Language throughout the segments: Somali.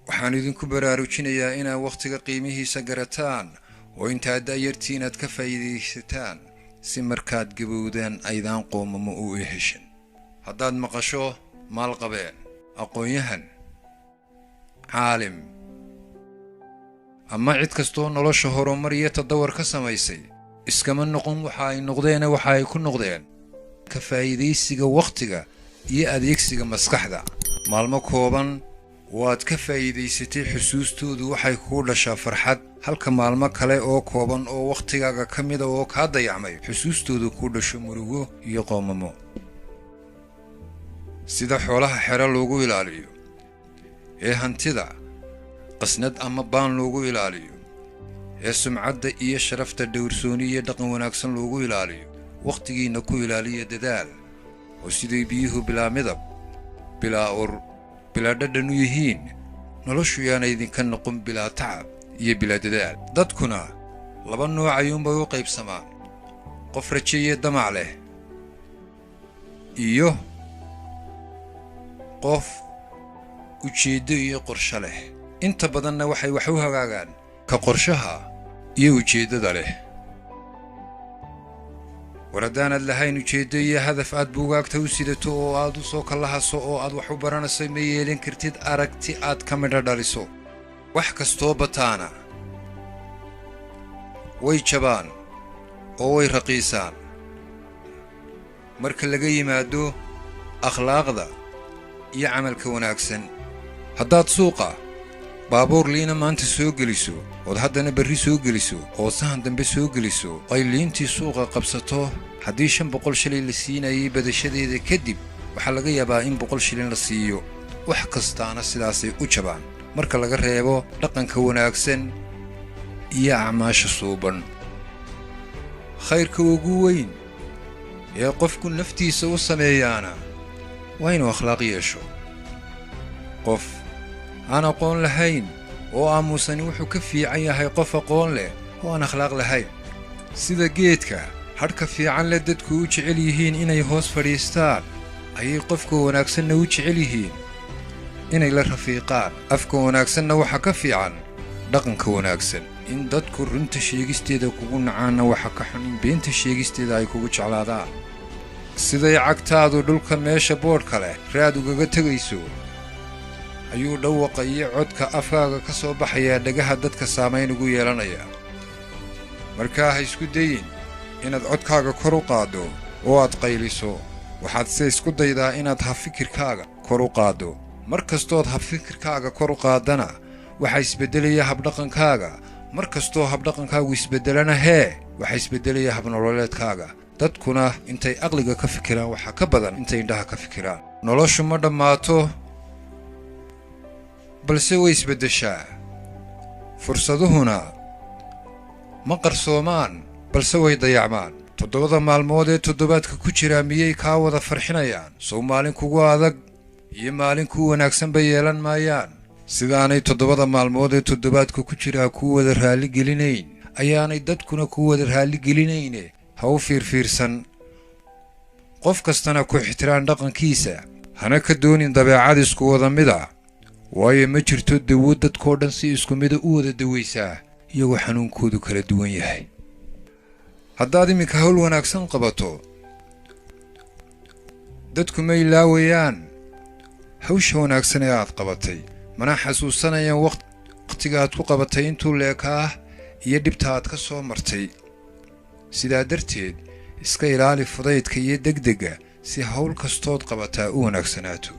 waxaan idinku baraarujinayaa inaad waqtiga qiimihiisa garataan oo intaad da'yartiin aad ka faa'iidaysataan si markaad gabowdaan aydaan qoomamo u heshin haddaad maqasho maalqabeen aqoon-yahan caalim ama cid kastoo nolosha horumar iyo tadawar ka samaysay iskama noqon waxa ay noqdeen waxa ay ku noqdeen ka faa'iidaysiga waqtiga iyo adeegsiga maskaxda maalmo kooban waad ka faa'iidaysatay xusuustoodu waxay ku dhashaa farxad halka maalmo kale oo kooban oo waqtigaaga ka mid ah oo ka dayacmay xusuustoodu ku dhasho murugo iyo qoomamo sida xoolaha xero loogu ilaaliyo ee hantida qasnad ama baan loogu ilaaliyo ee sumcadda iyo sharafta dhowrsooni iyo dhaqan wanaagsan loogu ilaaliyo waqtigiina ku ilaaliya dadaal oo siday biyuhu bilaa midab bilaa ur bilaa dhadhan u yihiin noloshu yaana idinka noqon bilaa tacab iyo bilaa dadaal dadkuna laba nooc ayuunbay u qaybsamaan qof rajo iyo damac leh iyo qof ujeeddo iyo qorshe leh inta badanna waxay wax u hagaagaan ka qorshaha iyo ujeeddada leh war haddaanad lahayn ujeeddo iyo hadaf aad buugaagta u sidato oo aad u soo kala haso oo aad wax u baranayso ma yeelin kartid aragti aad ka midho dhaliso wax kastoo bataana way jabaan oo way raqiisaan marka laga yimaado akhlaaqda iyo camalka wanaagsan haddaad suuqa baabuur liina maanta soo geliso ood haddana berri soo geliso oo sahan dambe soo geliso ay liintii suuqa qabsato haddii 500 shilin la siinayay badashadeeda kadib waxaa laga yaabaa in 100 shilin la siiyo wax kastaana sidaasay u jabaan marka laga reebo dhaqanka wanaagsan iyo acmaasha suuban khayrka ugu weyn ee qofku naftiisa u sameeyaana waa inuu akhlaaq yeesho qof aan aqoon lahayn oo aamusani wuxuu ka fiican yahay qof aqoon leh oo aan akhlaaq lahayn sida geedka hadhka fiican leh dadku u jecel yihiin inay hoos fadhiistaan ayay qofka wanaagsanna u jecel yihiin inay la rafiiqaan afka wanaagsanna waxa ka fiican dhaqanka wanaagsan in dadku runta sheegisteeda kugu nacaanna waxa ka xun in beenta sheegisteeda ay kugu jeclaadaan siday cagtaadu dhulka meesha boodhka leh raad ugaga tegayso ayuu dhawaqa iyo codka afkaaga ka soo baxayaa dhagaha dadka saamayn ugu yeelanaya markaa ha isku dayin inaad codkaaga kor u qaaddo oo aad qayliso waxaad se isku daydaa inaad habfikirkaaga kor u qaaddo mar kastood habfikirkaaga kor u qaaddana waxaa isbeddelaya habdhaqankaaga mar kastoo habdhaqankaagu isbeddelana waxaa isbeddelaya habnololeedkaaga dadkuna intay aqliga ka fikiraan waxaa ka badan intay indhaha ka fikiraan noloshu ma dhammaato balse way isbeddeshaa fursaduhuna ma qarsoomaan balse way dayacmaan 7 maalmood ee toddobaadka ku jira miyay kaa wada farxinayaan sow maalin kugu adag iyo maalin ku wanaagsan bay yeelan maayaan sidaanay 7 maalmood ee toddobaadka ku jira ku wada raali gelinayn ayaanay dadkuna ku wada raali gelinayne ha u fiirfiirsan qof kastana ku ixtiraan dhaqankiisa hana ka doonin dabeecad isku wada mid ah waayo ma jirto dawo dadkoo dhan si isku mid u wada dawaysaa iyagoo xanuunkoodu kala duwan yahay haddaad iminka hawl wanaagsan qabato dadku ma ilaawayaan hawsha wanaagsan ee aad qabatay mana xasuusanayaan waqtiga aad ku qabatay intuu leekaa iyo dhibta aad ka soo martay sidaa darteed iska ilaali fudaydka iyo degdega si hawl kastood qabataa u wanaagsanaato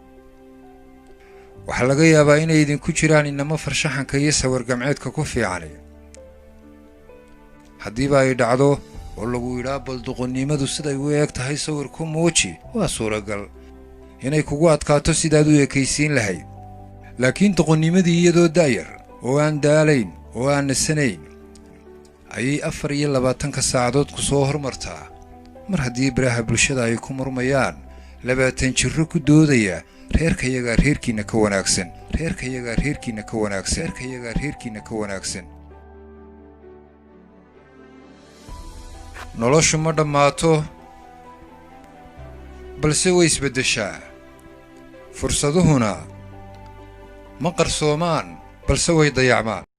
waxaa laga yaabaa inay idinku jiraan inama farshaxanka iyo sawir-gamceedka ku fiicani haddiiba ay dhacdo oo lagu yidhaa bal doqonnimadu siday u eeg tahay sawir ku muuji waa suuragal inay kugu adkaato sidaad u ekaysiin lahayd laakiin doqonnimadii iyadoo da'yar oo aan daalayn oo aan nasanayn ayay 24 saacadood ku soo hormartaa mar haddii baraha bulshada ay ku murmayaan 20 jirro ku doodaya reerkayagaa reerkiinna ka wanaagsan reerkayagaa reerkiinna ka wanaagsan reerkayagaa reerkiinna ka wanaagsan noloshu ma dhammaato balse way isbeddeshaa fursaduhuna ma qarsoomaan balse way dayacmaan